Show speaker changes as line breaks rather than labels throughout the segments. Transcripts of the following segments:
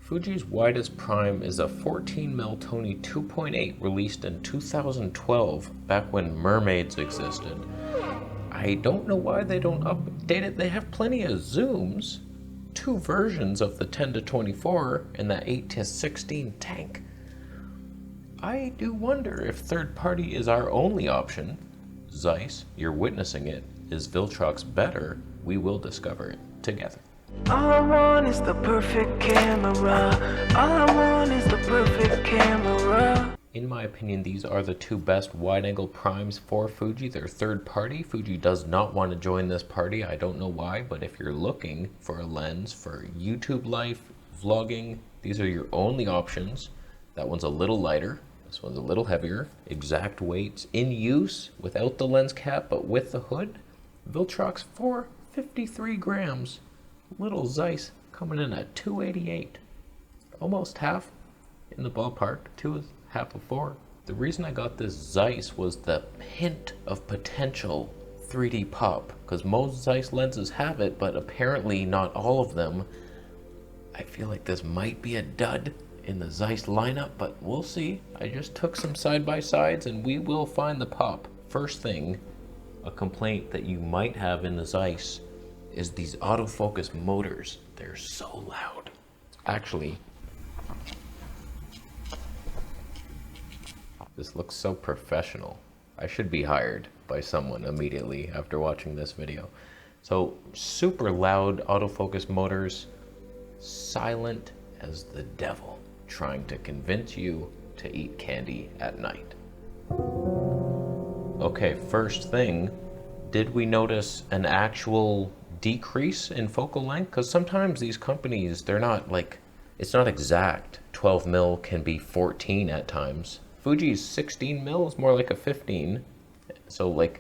Fuji's widest prime is a 14mm Toneh 2.8 released in 2012, back when mermaids existed. I don't know why they don't update it. They have plenty of zooms. Two versions of the 10-24 and the 8-16 tank. I do wonder if third party is our only option. Zeiss, you're witnessing it. Is Viltrox better? We will discover it together.
All I want is the perfect camera. All I want is the perfect camera.
In my opinion, these are the two best wide-angle primes for Fuji. They're third party. Fuji does not want to join this party. I don't know why, but if you're looking for a lens for YouTube life, vlogging, these are your only options. That one's a little lighter. This one's a little heavier. Exact weights in use without the lens cap, but with the hood. Viltrox 453 grams. Little Zeiss coming in at 288. Almost half in the ballpark. 2 is half of 4. The reason I got this Zeiss was the hint of potential 3D pop, because most Zeiss lenses have it, but apparently not all of them. I feel like this might be a dud in the Zeiss lineup, but we'll see. I just took some side-by-sides and we will find the pop. First thing, a complaint that you might have in the Zeiss is these autofocus motors. They're so loud. Actually, this looks so professional. I should be hired by someone immediately after watching this video. So super loud autofocus motors, silent as the devil, trying to convince you to eat candy at night. Okay, first thing, did we notice an actual decrease in focal length? Because sometimes these companies, they're not like, it's not exact. 12mm can be 14 at times. Fuji's 16mm is more like a 15. So like,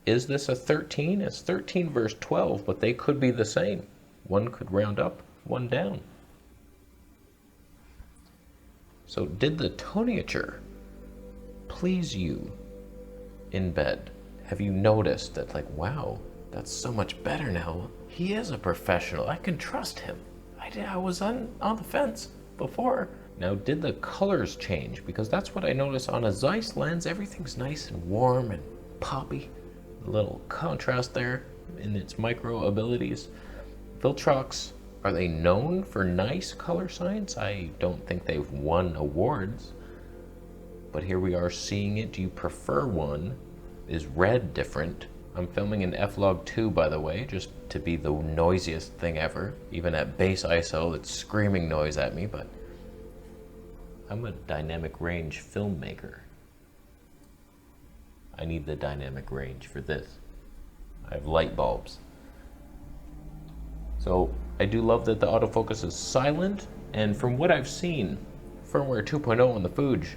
is this a 13? It's 13 versus 12, but they could be the same. One could round up, one down. So did the toniature please you in bed? Have you noticed that, like, wow, that's so much better now. He is a professional. I can trust him. I was on the fence before. Now, did the colors change? Because that's what I noticed on a Zeiss lens. Everything's nice and warm and poppy. A little contrast there in its micro abilities. Viltrox, are they known for nice color science? I don't think they've won awards. But here we are seeing it. Do you prefer one? Is red different? I'm filming in f/log2, by the way, just to be the noisiest thing ever. Even at base ISO, it's screaming noise at me, but I'm a dynamic range filmmaker. I need the dynamic range for this. I have light bulbs. So I do love that the autofocus is silent, and from what I've seen, firmware 2.0 on the Fuji,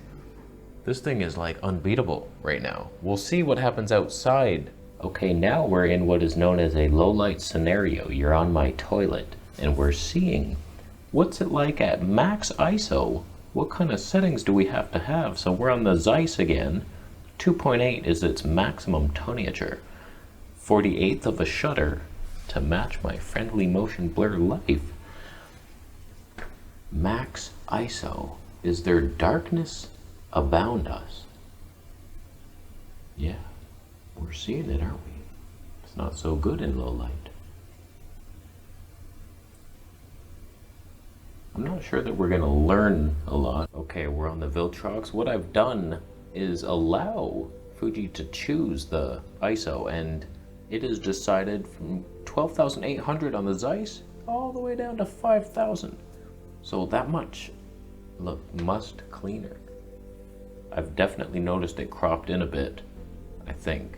this thing is like unbeatable right now. We'll see what happens outside. Okay, now we're in what is known as a low light scenario. You're on my toilet, and we're seeing what's it like at max ISO. What kind of settings do we have to have? So we're on the Zeiss again. 2.8 is its maximum toniature. 48th of a shutter to match my friendly motion blur life. Max ISO. Is there darkness abound us? Yeah, we're seeing it, aren't we? It's not so good in low light. I'm not sure that we're gonna learn a lot. Okay, we're on the Viltrox. What I've done is allow Fuji to choose the ISO, and it is decided from 12,800 on the Zeiss all the way down to 5,000. So that much, look, much cleaner. I've definitely noticed it cropped in a bit, I think.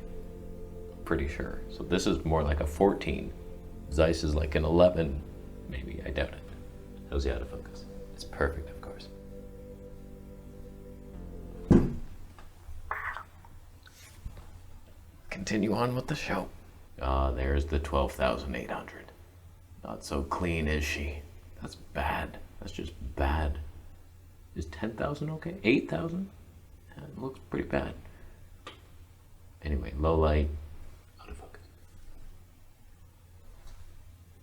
Pretty sure. So this is more like a 14. Zeiss is like an 11, maybe, I doubt it. How's the autofocus? It's perfect, of course. Continue on with the show. Ah, there's the 12,800. Not so clean, is she? That's bad. That's just bad. Is 10,000 okay? 8,000? It looks pretty bad. Anyway, low light, autofocus.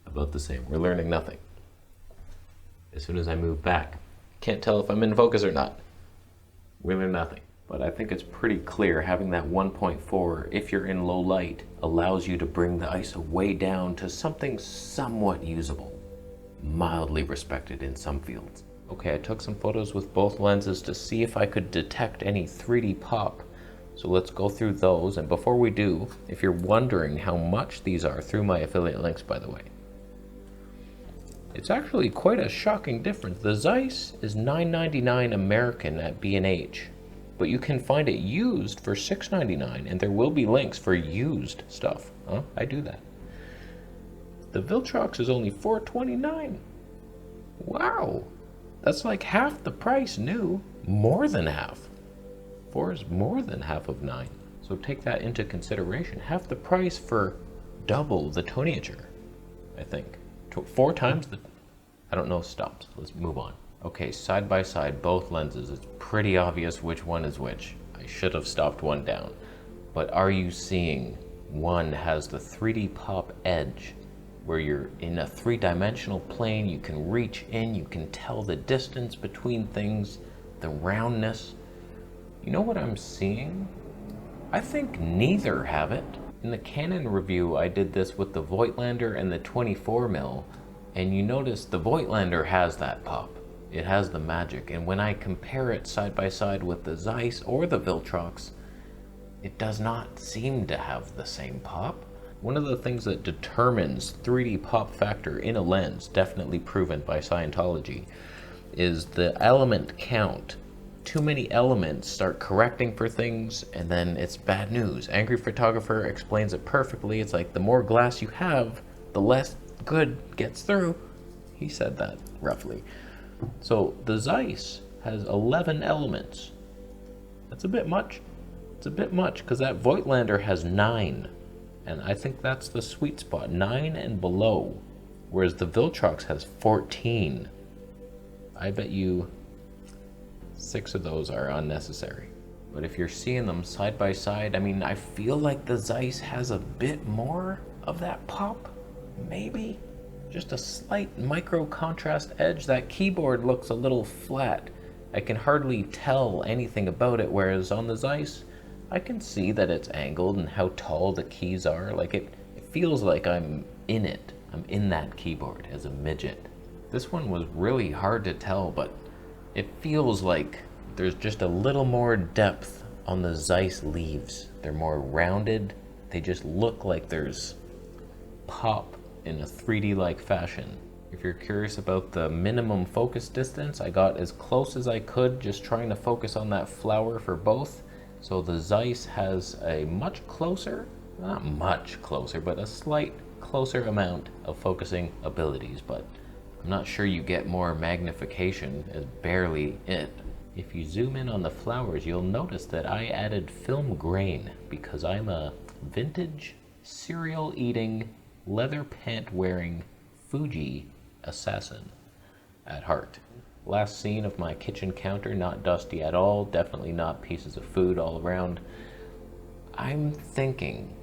About the same. We're learning nothing. as soon as I move back. Can't tell if I'm in focus or not. Really nothing. But I think it's pretty clear having that 1.4, if you're in low light, allows you to bring the ISO way down to something somewhat usable. Mildly respected in some fields. Okay, I took some photos with both lenses to see if I could detect any 3D pop. So let's go through those, and before we do, if you're wondering how much these are, through my affiliate links by the way, it's actually quite a shocking difference. The Zeiss is $9.99 American at B&H, but you can find it used for $6.99, and there will be links for used stuff. Huh? I do that. The Viltrox is only $4.29. Wow, that's like half the price new, more than half. 4 is more than half of 9. So take that into consideration. Half the price for double the Toneh, I think. 4 times the... I don't know stops. Let's move on. Okay, side by side, both lenses. It's pretty obvious which one is which. I should have stopped one down. But are you seeing one has the 3D pop edge, where you're in a 3-dimensional plane, you can reach in, you can tell the distance between things, the roundness. You know what I'm seeing? I think neither have it. In the Canon review, I did this with the Voigtlander and the 24mm, and you notice the Voigtlander has that pop. It has the magic, and when I compare it side by side with the Zeiss or the Viltrox, it does not seem to have the same pop. One of the things that determines 3D pop factor in a lens, definitely proven by Scientology, is the element count. Too many elements start correcting for things, and then it's bad news. Angry Photographer explains it perfectly. It's like the more glass you have, the less good gets through. He said that roughly. So the Zeiss has 11 elements. That's a bit much. It's a bit much because that Voigtlander has 9. And I think that's the sweet spot, 9 and below. Whereas the Viltrox has 14. I bet you 6 of those are unnecessary. But if you're seeing them side by side, I mean, I feel like the Zeiss has a bit more of that pop, maybe. Just a slight micro contrast edge. That keyboard looks a little flat. I can hardly tell anything about it, whereas on the Zeiss, I can see that it's angled and how tall the keys are. Like it feels like I'm in it. I'm in that keyboard as a midget. This one was really hard to tell, but it feels like there's just a little more depth on the Zeiss leaves. They're more rounded. They just look like there's pop in a 3D-like fashion. If you're curious about the minimum focus distance, I got as close as I could, just trying to focus on that flower for both. So the Zeiss has a much closer, not much closer, but a slight closer amount of focusing abilities, but I'm not sure you get more magnification, as barely it. If you zoom in on the flowers, you'll notice that I added film grain because I'm a vintage, cereal-eating, leather pant-wearing Fuji assassin at heart. Last scene of my kitchen counter, not dusty at all, definitely not pieces of food all around. I'm thinking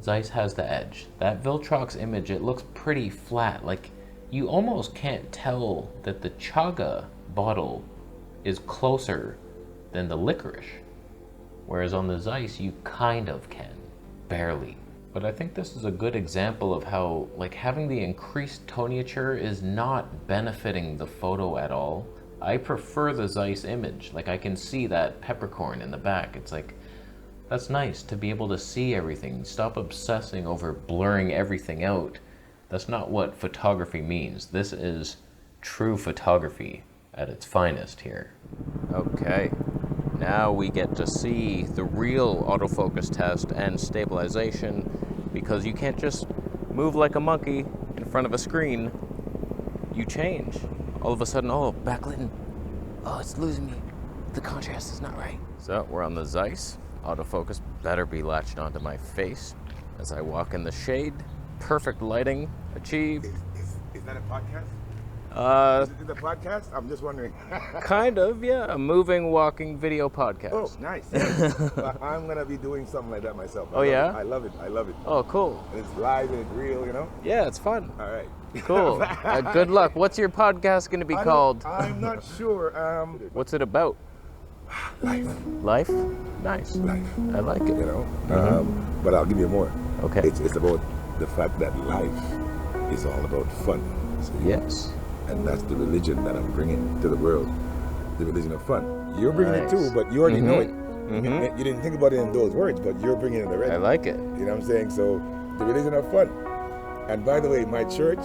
Zeiss has the edge. That Viltrox image, it looks pretty flat, like you almost can't tell that the chaga bottle is closer than the licorice, whereas on the Zeiss you kind of can, barely. But I think this is a good example of how, like, having the increased toniature is not benefiting the photo at all. I prefer the Zeiss image. Like, I can see that peppercorn in the back. It's like, that's nice to be able to see everything. Stop obsessing over blurring everything out. That's not what photography means. This is true photography at its finest here. Okay. Now we get to see the real autofocus test and stabilization, because you can't just move like a monkey in front of a screen. You change. All of a sudden, oh, backlit. Oh, it's losing me. The contrast is not right. So we're on the Zeiss. Autofocus better be latched onto my face as I walk in the shade. Perfect lighting achieved.
Is that a podcast? Is it the podcast? I'm just wondering.
Kind of, yeah. A moving, walking video podcast.
Oh, nice. Yes. I'm going to be doing something like that myself.
Yeah?
I love it. I love it.
Oh, cool.
And it's live and it's real, you know?
Yeah, it's fun.
All right.
Cool. Good luck. What's your podcast going to be called?
I'm not sure.
What's it about?
Life.
Life? Nice.
Life.
I like it.
You know? But I'll give you more.
Okay.
It's about the fact that life is all about fun. See?
Yes.
And that's the religion that I'm bringing to the world. The religion of fun. You're bringing
Nice.
it too, but you already know it. You didn't think about it in those words, but you're bringing it already.
I like it.
You know what I'm saying? So, the religion of fun. And by the way, my church,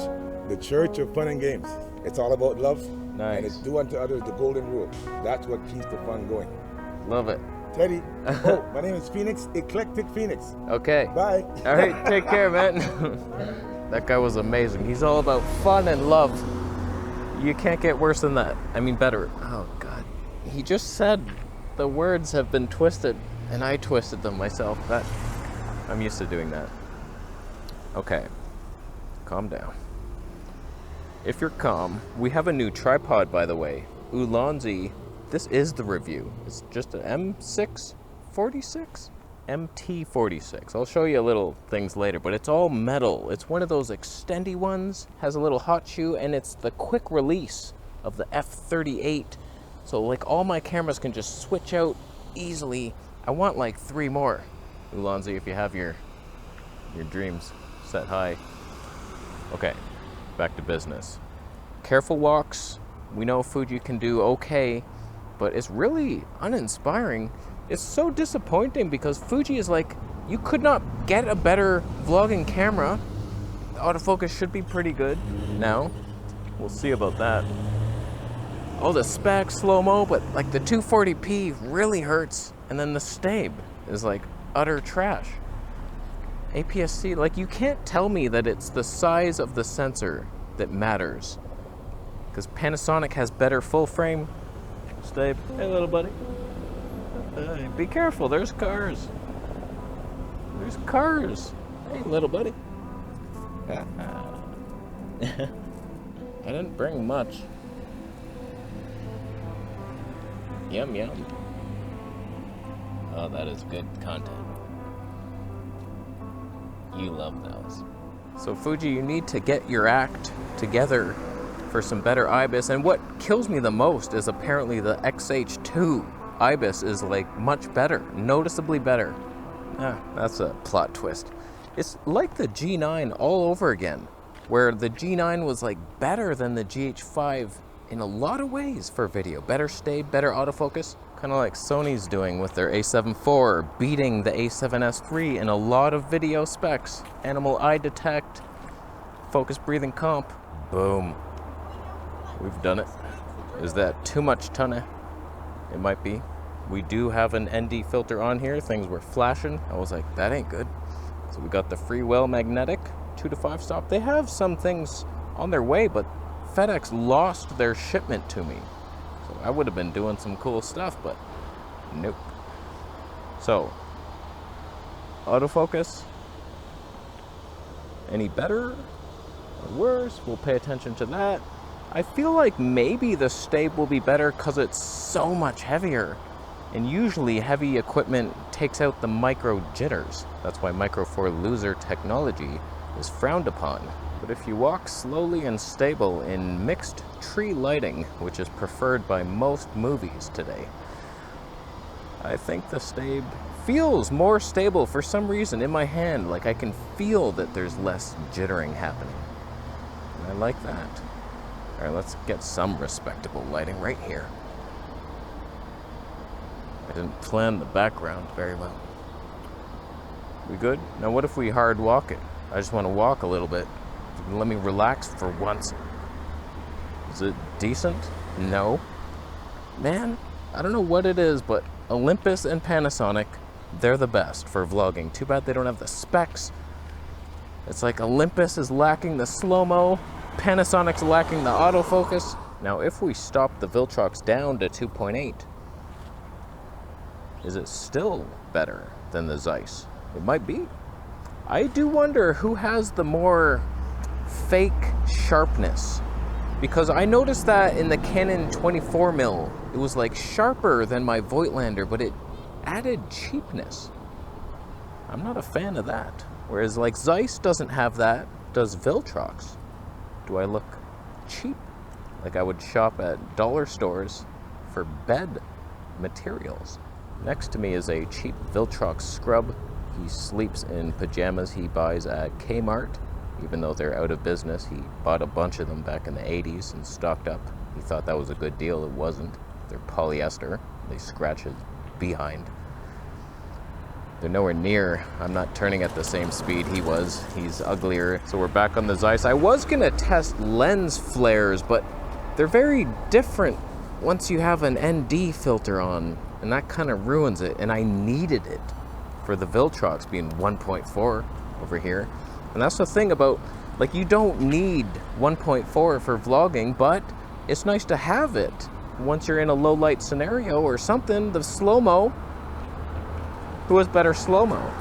the church of fun and games. It's all about love.
Nice.
And it's do unto others the golden rule. That's what keeps the fun going.
Love it.
Teddy, oh, my name is Phoenix, Eclectic Phoenix.
Okay.
Bye.
All right, take care, man. That guy was amazing. He's all about fun and love. You can't get worse than that. I mean, better. Oh, God. He just said the words have been twisted, and I twisted them myself. I'm used to doing that. Okay. Calm down. If you're calm, we have a new tripod, by the way. Ulanzi. This is the review. It's just an M646? MT46. I'll show you a little things later, but it's all metal. It's one of those extendy ones, has a little hot shoe, and it's the quick release of the f.8. So like all my cameras can just switch out easily. I want like 3 more. Ulanzi, if you have your dreams set high. Okay, back to business. Careful walks. We know Fuji can do okay, but it's really uninspiring. It's so disappointing because Fuji is like, you could not get a better vlogging camera. The autofocus should be pretty good now. We'll see about that. Oh, the spec slow-mo, but like the 240p really hurts. And then the stabe is like utter trash. APS-C, like you can't tell me that it's the size of the sensor that matters. Because Panasonic has better full frame. Stabe, hey little buddy. Be careful, there's cars. There's cars. Hey, little buddy. I didn't bring much. Yum, yum. Oh, that is good content. You love those. So, Fuji, you need to get your act together for some better IBIS. And what kills me the most is apparently the XH2 IBIS is like much better, noticeably better. That's a plot twist. It's like the G9 all over again, where the G9 was like better than the GH5 in a lot of ways for video. Better stabe, better autofocus, kind of like Sony's doing with their A7 IV, beating the A7S III in a lot of video specs. Animal eye detect, focus breathing comp, boom. We've done it. Is that too much Toneh? It might be. We do have an ND filter on here. Things were flashing. I was like, that ain't good. So we got the Freewell magnetic 2 to 5 stop. They have some things on their way, but FedEx lost their shipment to me. So I would have been doing some cool stuff, but nope. So, autofocus. Any better or worse? We'll pay attention to that. I feel like maybe the stabe will be better because it's so much heavier. And usually heavy equipment takes out the micro jitters. That's why Micro Four Loser technology is frowned upon. But if you walk slowly and stable in mixed tree lighting, which is preferred by most movies today, I think the stabe feels more stable for some reason in my hand. Like I can feel that there's less jittering happening. And I like that. All right, let's get some respectable lighting right here. I didn't plan the background very well. We good? Now what if we hard walk it? I just want to walk a little bit. Let me relax for once. Is it decent? No. Man, I don't know what it is, but Olympus and Panasonic, they're the best for vlogging. Too bad they don't have the specs. It's like Olympus is lacking the slow-mo, Panasonic's lacking the autofocus. Now, if we stop the Viltrox down to 2.8, is it still better than the Zeiss? It might be. I do wonder who has the more fake sharpness. Because I noticed that in the Canon 24mm, it was like sharper than my Voigtlander, but it added cheapness. I'm not a fan of that. Whereas like Zeiss doesn't have that, does Viltrox. Do I look cheap? Like I would shop at dollar stores for bed materials. Next to me is a cheap Viltrox scrub. He sleeps in pajamas he buys at Kmart. Even though they're out of business, he bought a bunch of them back in the 80s and stocked up. He thought that was a good deal. It wasn't. They're polyester. They scratch his behind. They're nowhere near. I'm not turning at the same speed he was. He's uglier. So we're back on the Zeiss. I was gonna test lens flares, but they're very different once you have an ND filter on, and that kind of ruins it. And I needed it for the Viltrox being 1.4 over here. And that's the thing about, like, you don't need 1.4 for vlogging, but it's nice to have it once you're in a low light scenario or something. The slow-mo, who has better slow-mo?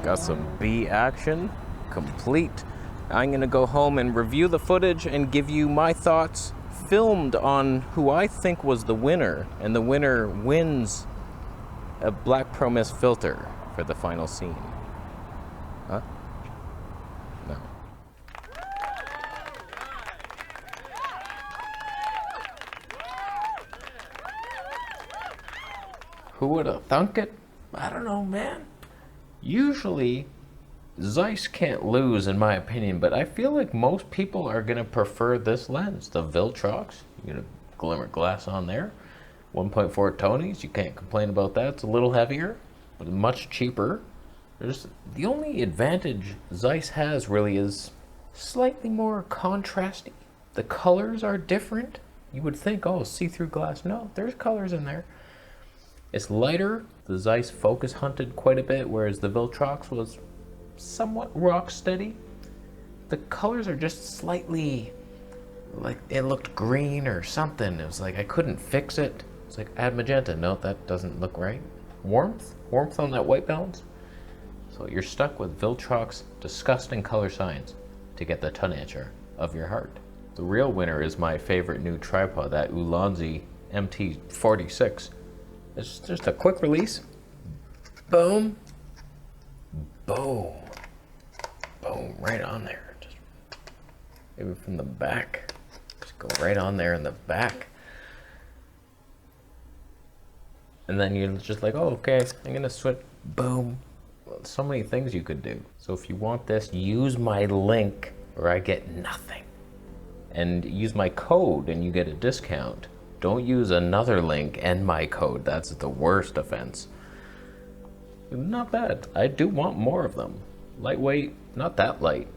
Got some B action, complete. I'm gonna go home and review the footage and give you my thoughts, filmed on who I think was the winner, and the winner wins a Black Pro Mist filter for the final scene. Huh? No. Who would have thunk it? I don't know, man. Usually, Zeiss can't lose in my opinion, but I feel like most people are going to prefer this lens, the Viltrox. You get a glimmer glass on there. 1.4 Tonehs, you can't complain about that. It's a little heavier, but much cheaper. The only advantage Zeiss has really is slightly more contrasty. The colors are different. You would think, oh, see-through glass. No, there's colors in there. It's lighter. The Zeiss focus hunted quite a bit, whereas the Viltrox was somewhat rock steady. The colors are just slightly, like it looked green or something. It was like I couldn't fix it. It's like add magenta. No, that doesn't look right. Warmth on that white balance. So you're stuck with Viltrox disgusting color science to get the Toneh of your heart. The real winner is my favorite new tripod, that Ulanzi MT46. It's just a quick release. Boom. Boom. Boom. Right on there. Just maybe from the back. Just go right on there in the back. And then you're just like, oh, okay, I'm gonna switch. Boom. Well, so many things you could do. So if you want this, use my link or I get nothing. And use my code and you get a discount. Don't use another link and my code. That's the worst offense. Not bad. I do want more of them. Lightweight, not that light.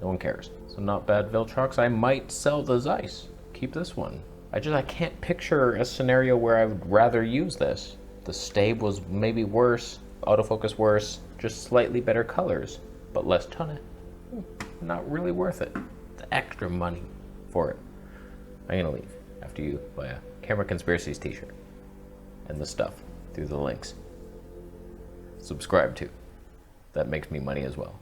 No one cares. So not bad Viltrox. I might sell the Zeiss. Keep this one. I can't picture a scenario where I would rather use this. The Stabe was maybe worse. autofocus worse, just slightly better colors, but less Toneh. Not really worth it. The extra money for it. I'm gonna leave after you buy a Camera Conspiracies t-shirt and the stuff through the links. Subscribe to. That makes me money as well.